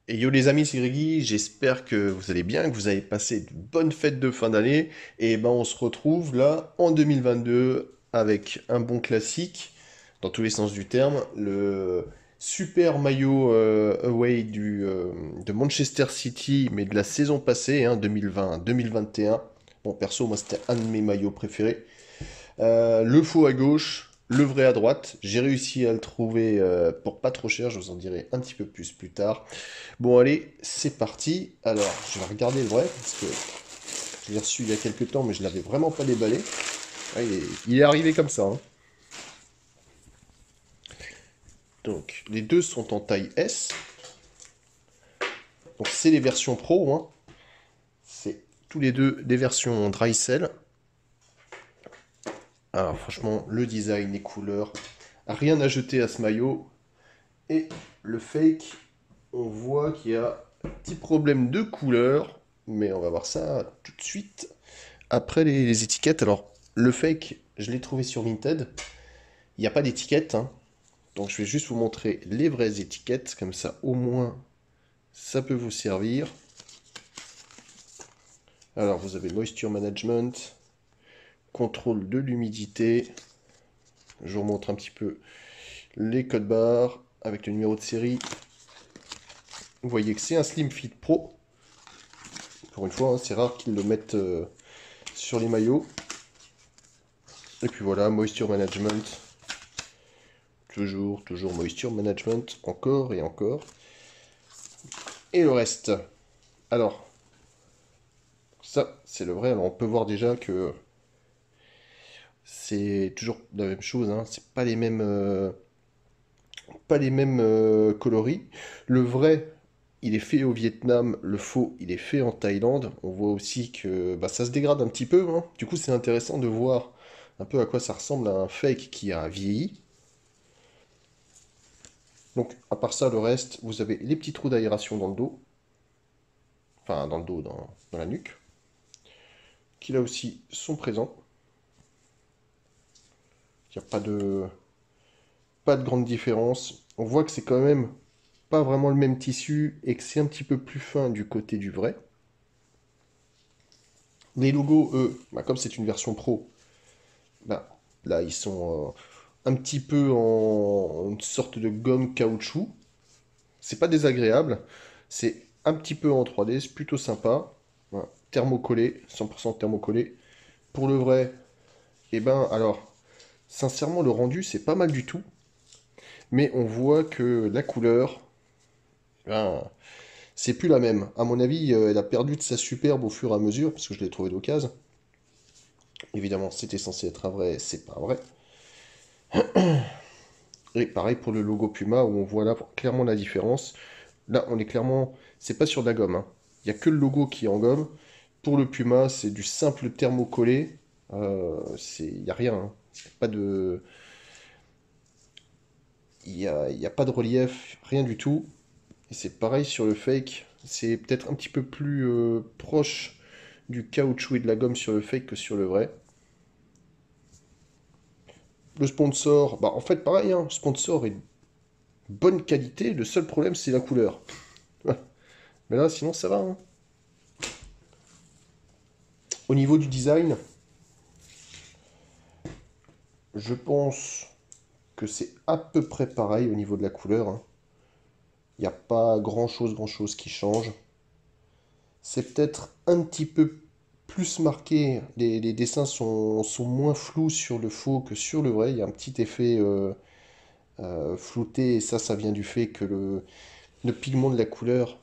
Et yo les amis, c'est Grégui, j'espère que vous allez bien, que vous avez passé de bonnes fêtes de fin d'année. Et ben on se retrouve là en 2022 avec un bon classique, dans tous les sens du terme, le super maillot away de Manchester City, mais de la saison passée, hein, 2020-2021. Bon perso, moi c'était un de mes maillots préférés. Le faux à gauche, le vrai à droite. J'ai réussi à le trouver pour pas trop cher, je vous en dirai un petit peu plus tard. Bon, allez, c'est parti. Alors, je vais regarder le vrai, parce que je l'ai reçu il y a quelques temps, mais je l'avais vraiment pas déballé. Ah, il est arrivé comme ça, hein. Donc, les deux sont en taille S. Donc, c'est les versions pro, hein. C'est tous les deux des versions dry cell. Alors, franchement, le design, les couleurs, rien à jeter à ce maillot. Et le fake, on voit qu'il y a un petit problème de couleur, mais on va voir ça tout de suite. Après les étiquettes, alors le fake, je l'ai trouvé sur Vinted. Il n'y a pas d'étiquette, hein. Donc je vais juste vous montrer les vraies étiquettes, comme ça au moins ça peut vous servir. Alors vous avez Moisture Management, contrôle de l'humidité. Je vous montre un petit peu les codes barres avec le numéro de série. Vous voyez que c'est un Slim Fit Pro. Pour une fois, hein, c'est rare qu'ils le mettent sur les maillots. Et puis voilà, Moisture Management. Toujours Moisture Management, encore et encore. Et le reste. Alors, ça, c'est le vrai. Alors, on peut voir déjà que c'est toujours la même chose, hein. C'est pas les mêmes coloris. Le vrai, il est fait au Vietnam. Le faux, il est fait en Thaïlande. On voit aussi que bah, ça se dégrade un petit peu, hein. Du coup, c'est intéressant de voir un peu à quoi ça ressemble à un fake qui a vieilli. Donc, à part ça, le reste, vous avez les petits trous d'aération dans le dos. Enfin, dans le dos, dans la nuque. Qui là aussi sont présents. Il n'y a pas de grande différence. On voit que c'est quand même pas vraiment le même tissu et que c'est un petit peu plus fin du côté du vrai. Les logos, eux, bah, comme c'est une version pro, bah, là ils sont un petit peu en une sorte de gomme caoutchouc. C'est pas désagréable, c'est un petit peu en 3D, c'est plutôt sympa. Voilà. Thermocollé, 100% thermocollé. Pour le vrai, eh ben alors, sincèrement, le rendu c'est pas mal du tout, mais on voit que la couleur, ben, c'est plus la même. À mon avis, elle a perdu de sa superbe au fur et à mesure, parce que je l'ai trouvé d'occasion. Évidemment, c'était censé être un vrai, c'est pas un vrai. Et pareil pour le logo Puma, où on voit là clairement la différence. Là, on est clairement, c'est pas sur de la gomme, hein. Il n'y a que le logo qui est en gomme. Pour le Puma, c'est du simple thermocollé. Il n'y a rien, hein. Pas de, il y a pas de relief, rien du tout. Et c'est pareil sur le fake. C'est peut-être un petit peu plus proche du caoutchouc et de la gomme sur le fake que sur le vrai. Le sponsor, bah en fait pareil, hein, le sponsor est de bonne qualité, le seul problème c'est la couleur. Mais là sinon ça va, hein. Au niveau du design, je pense que c'est à peu près pareil au niveau de la couleur, hein. Il n'y a pas grand chose qui change. C'est peut-être un petit peu plus marqué, les dessins sont moins flous sur le faux que sur le vrai. Il y a un petit effet flouté, et ça vient du fait que le pigment de la couleur,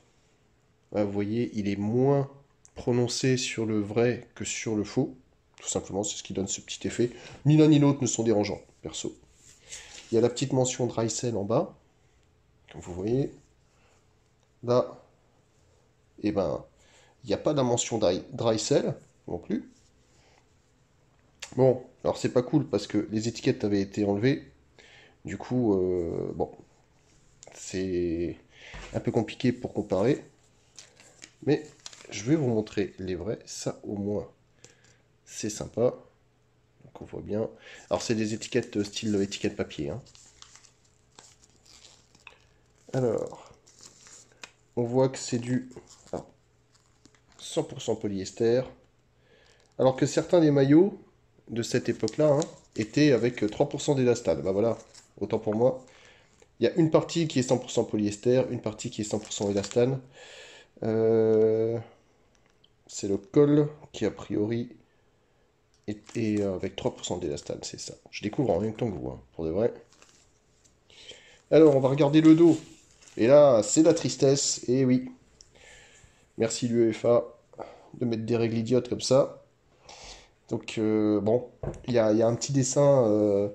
vous voyez, il est moins prononcé sur le vrai que sur le faux. Tout simplement, c'est ce qui donne ce petit effet. Ni l'un ni l'autre ne sont dérangeants, perso. Il y a la petite mention dry cell en bas, comme vous voyez. Là, eh ben, il n'y a pas de la mention dry cell non plus. Bon, alors c'est pas cool parce que les étiquettes avaient été enlevées. Du coup, bon, c'est un peu compliqué pour comparer. Mais je vais vous montrer les vrais. Ça, au moins, c'est sympa. Donc on voit bien. Alors c'est des étiquettes style étiquette papier, hein. Alors, on voit que c'est du 100% polyester. Alors que certains des maillots de cette époque-là étaient avec 3% d'élastane. Bah voilà, autant pour moi. Il y a une partie qui est 100% polyester, une partie qui est 100% élastane. C'est le col qui a priori est avec 3% d'élastane, c'est ça. Je découvre en même temps que vous, pour de vrai. Alors, on va regarder le dos. Et là, c'est la tristesse. Et oui, merci l'UEFA de mettre des règles idiotes comme ça. Donc, bon, il y a un petit dessin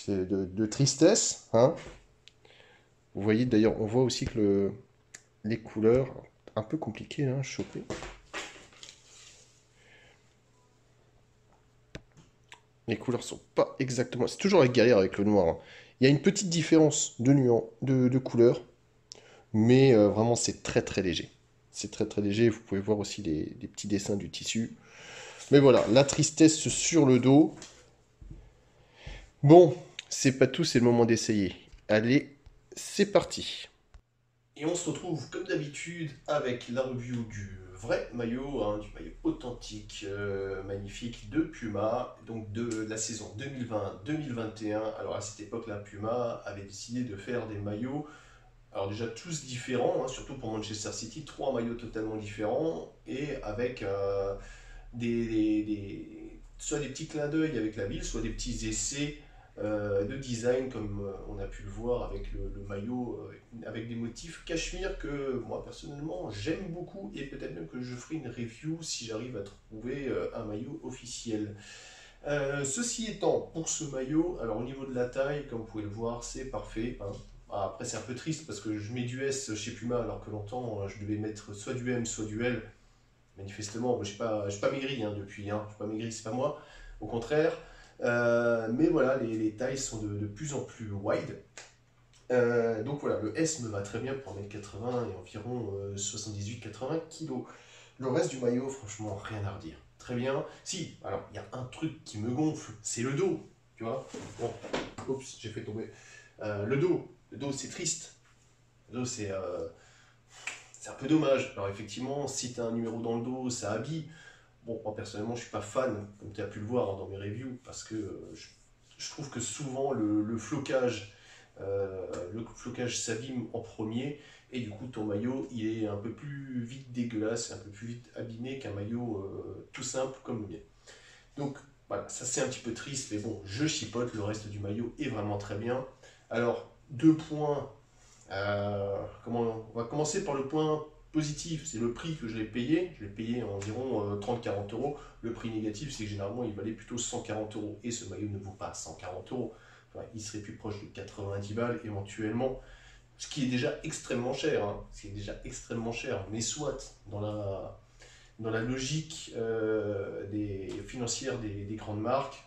de tristesse. Hein. Vous voyez, d'ailleurs, on voit aussi que les couleurs, un peu compliquées à choper. Les couleurs sont pas exactement... C'est toujours la galère avec le noir. Hein. Il y a une petite différence de nuance, de couleur, mais vraiment c'est très très léger. C'est très très léger, vous pouvez voir aussi les petits dessins du tissu. Mais voilà, la tristesse sur le dos. Bon, c'est pas tout, c'est le moment d'essayer. Allez, c'est parti. Et on se retrouve comme d'habitude avec la review du vrai maillot, du maillot authentique, magnifique de Puma, donc de la saison 2020-2021. Alors à cette époque-là, Puma avait décidé de faire des maillots, alors déjà tous différents, surtout pour Manchester City, 3 maillots totalement différents, et avec soit des petits clins d'œil avec la ville, soit des petits essais de design comme on a pu le voir avec le maillot avec des motifs cachemire que moi personnellement j'aime beaucoup et peut-être même que je ferai une review si j'arrive à trouver un maillot officiel. Ceci étant, pour ce maillot, alors au niveau de la taille, comme vous pouvez le voir, c'est parfait. Hein. Après c'est un peu triste parce que je mets du S chez Puma alors que longtemps je devais mettre soit du M soit du L. Manifestement, je n'ai pas maigri depuis, je n'ai pas maigri, c'est pas moi, au contraire. Mais voilà, les tailles sont de plus en plus wide. Donc voilà, le S me va très bien pour 1m80 et environ 78-80 kg. Le reste du maillot, franchement, rien à redire. Très bien. Si, alors, il y a un truc qui me gonfle, c'est le dos. Tu vois. Bon, oups, j'ai fait tomber. Le dos, c'est triste. Le dos, c'est un peu dommage. Alors effectivement, si tu as un numéro dans le dos, ça habille. Bon, moi personnellement, je suis pas fan, comme tu as pu le voir dans mes reviews, parce que je trouve que souvent le flocage s'abîme en premier, et du coup ton maillot il est un peu plus vite dégueulasse, un peu plus vite abîmé qu'un maillot tout simple comme le mien. Donc voilà, ça c'est un petit peu triste, mais bon, je chipote, le reste du maillot est vraiment très bien. Alors, 2 points. On va commencer par le point positif, c'est le prix que je l'ai payé. Je l'ai payé environ 30-40 euros. Le prix négatif, c'est que généralement, il valait plutôt 140 euros. Et ce maillot ne vaut pas 140 euros. Enfin, il serait plus proche de 90 balles éventuellement. Ce qui est déjà extrêmement cher. Ce qui est déjà extrêmement cher. Mais soit, dans la logique financière des grandes marques,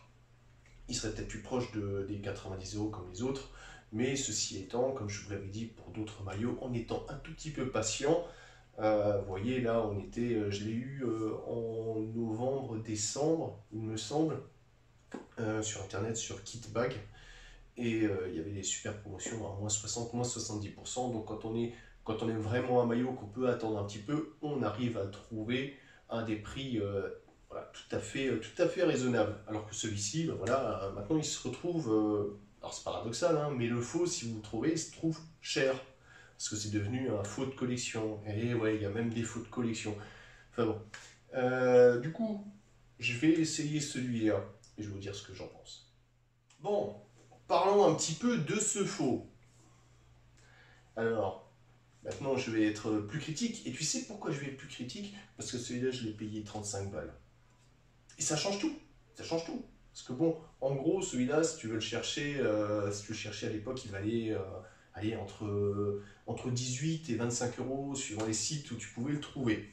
il serait peut-être plus proche des 90 euros comme les autres. Mais ceci étant, comme je vous l'avais dit pour d'autres maillots, en étant un tout petit peu patient, vous voyez là, je l'ai eu en novembre, décembre, il me semble, sur internet, sur Kitbag. Et il y avait des super promotions à moins 60, moins 70%. Donc quand on aime vraiment un maillot qu'on peut attendre un petit peu, on arrive à trouver un des prix voilà, tout à fait raisonnable. Alors que celui-ci, ben voilà, maintenant il se retrouve, alors c'est paradoxal, mais le faux, si vous le trouvez, il se trouve cher. Parce que c'est devenu un faux de collection. Et ouais, il y a même des faux de collection. Enfin bon. Du coup, je vais essayer celui-là et je vais vous dire ce que j'en pense. Bon, parlons un petit peu de ce faux. Alors, maintenant je vais être plus critique. Et tu sais pourquoi je vais être plus critique? Parce que celui-là, je l'ai payé 35 balles. Et ça change tout. Ça change tout. Parce que bon, en gros, celui-là, si tu veux le chercher, à l'époque, il valait aller entre 18 et 25 euros suivant les sites où tu pouvais le trouver.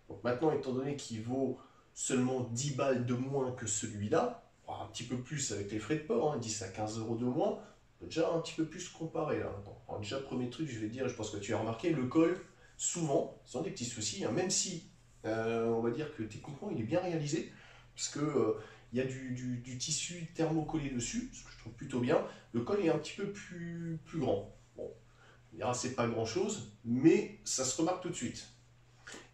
Donc maintenant, étant donné qu'il vaut seulement 10 balles de moins que celui-là, un petit peu plus avec les frais de port, 10 à 15 euros de moins, on peut déjà un petit peu plus comparer là. Alors, déjà, premier truc, je vais dire, je pense que tu as remarqué, le col, souvent, sont des petits soucis, même si on va dire que techniquement, il est bien réalisé, parce que il y a du tissu thermocollé dessus, ce que je trouve plutôt bien. Le col est un petit peu plus grand. Bon, On dira c'est pas grand chose, mais ça se remarque tout de suite.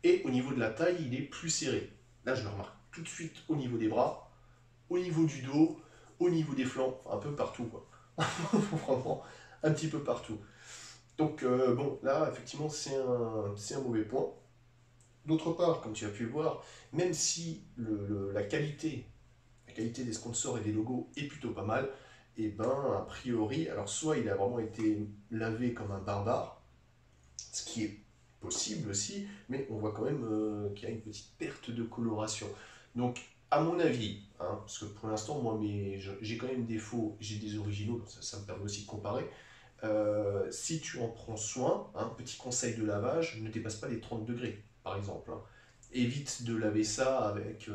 Et au niveau de la taille, il est plus serré. Là, je le remarque tout de suite au niveau des bras, au niveau du dos, au niveau des flancs, enfin, un peu partout, quoi. Vraiment, un petit peu partout. Donc, bon, là, effectivement, c'est un mauvais point. D'autre part, comme tu as pu le voir, même si la qualité des sponsors et des logos est plutôt pas mal, et ben, a priori, alors soit il a vraiment été lavé comme un barbare, ce qui est possible aussi, mais on voit quand même qu'il y a une petite perte de coloration. Donc, à mon avis, hein, parce que pour l'instant, moi, j'ai quand même des faux, j'ai des originaux, donc ça me permet aussi de comparer. Si tu en prends soin, hein, petit conseil de lavage, ne dépasse pas les 30 degrés, par exemple, hein. Évite de laver ça avec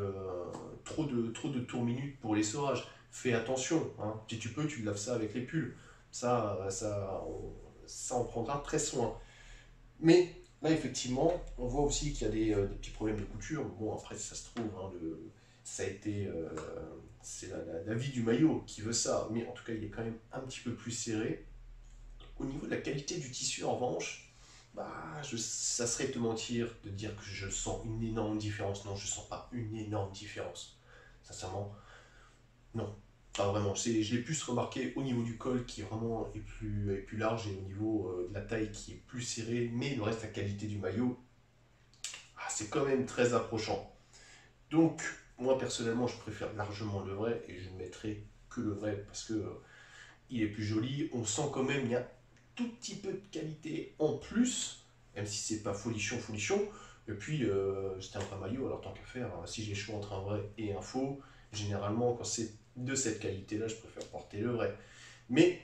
trop de tours minutes pour l'essorage. Fais attention, hein. Si tu peux, tu laves ça avec les pulls. Ça, on prendra très soin. Mais là, effectivement, on voit aussi qu'il y a des petits problèmes de couture. Bon, après, ça se trouve, hein, ça a été, c'est la vie du maillot qui veut ça. Mais en tout cas, il est quand même un petit peu plus serré. Au niveau de la qualité du tissu, en revanche, bah, ça serait te mentir de dire que je sens une énorme différence. Non, je ne sens pas une énorme différence. Sincèrement, non. Pas vraiment. Je l'ai plus remarqué au niveau du col qui vraiment est plus large et au niveau de la taille qui est plus serré. Mais le reste, la qualité du maillot, c'est quand même très approchant. Donc, moi personnellement, je préfère largement le vrai et je ne mettrai que le vrai parce que il est plus joli. On sent quand même, il y a un tout petit peu de qualité en plus, même si c'est pas folichon, folichon. Et puis, c'était un vrai maillot, alors tant qu'à faire, hein, si j'ai le choix entre un vrai et un faux, généralement, quand c'est de cette qualité-là, je préfère porter le vrai. Mais,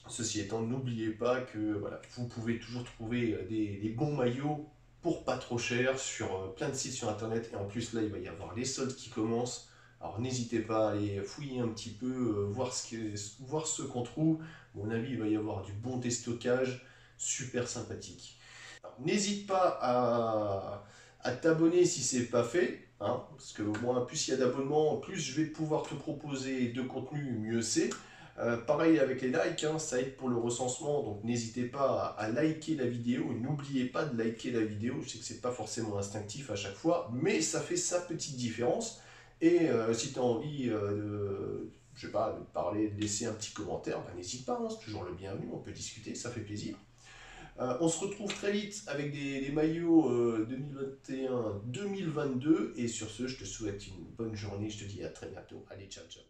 ceci étant, n'oubliez pas que voilà, vous pouvez toujours trouver des bons maillots pour pas trop cher sur plein de sites sur internet. Et en plus, là, il va y avoir les soldes qui commencent. Alors n'hésitez pas à aller fouiller un petit peu, voir ce qu'on trouve. À mon avis, il va y avoir du bon déstockage, super sympathique. N'hésite pas à t'abonner si c'est pas fait, hein, parce que moi, plus il y a d'abonnements, plus je vais pouvoir te proposer de contenu, mieux c'est. Pareil avec les likes, hein, ça aide pour le recensement, donc n'hésitez pas à liker la vidéo et n'oubliez pas de liker la vidéo. Je sais que c'est pas forcément instinctif à chaque fois, mais ça fait sa petite différence. Et si tu as envie je sais pas, de parler, de laisser un petit commentaire, ben, n'hésite pas, hein, c'est toujours le bienvenu, on peut discuter, ça fait plaisir. On se retrouve très vite avec des maillots 2021-2022. Et sur ce, je te souhaite une bonne journée. Je te dis à très bientôt. Allez, ciao, ciao.